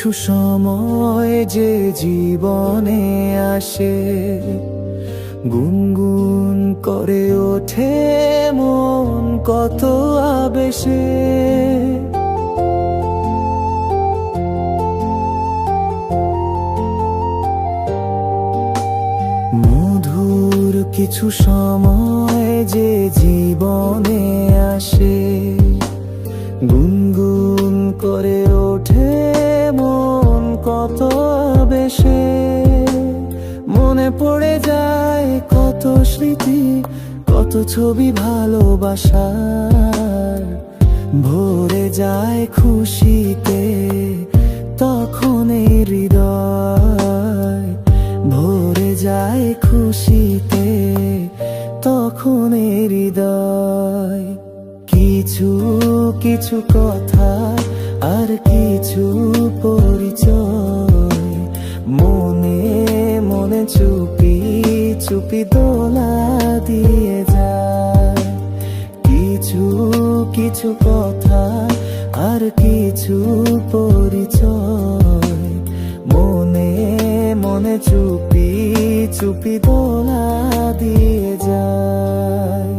কিছু সময় যে জীবনে আসে, গুনগুন করে ওঠে মন কত আবেশে। মধুর কিছু সময় যে জীবনে আসে, গুনগুন করে ওঠে মন কত আবেশে। মনে পড়ে যায় কত স্মৃতি, কত ছবি ভালোবাসার। ভরে যায় খুশিতে তখন এই হৃদয়, ভরে যায় খুশিতে তখন এই হৃদয়। কিছু কিছু কথা আর কিছু পরিচয়, মনে মনে চুপি চুপি দোলা দিয়ে যায়। কিছু কিছু কথা আর কিছু পরিচয়, মনে মনে চুপি চুপি দোলা দিয়ে যায়।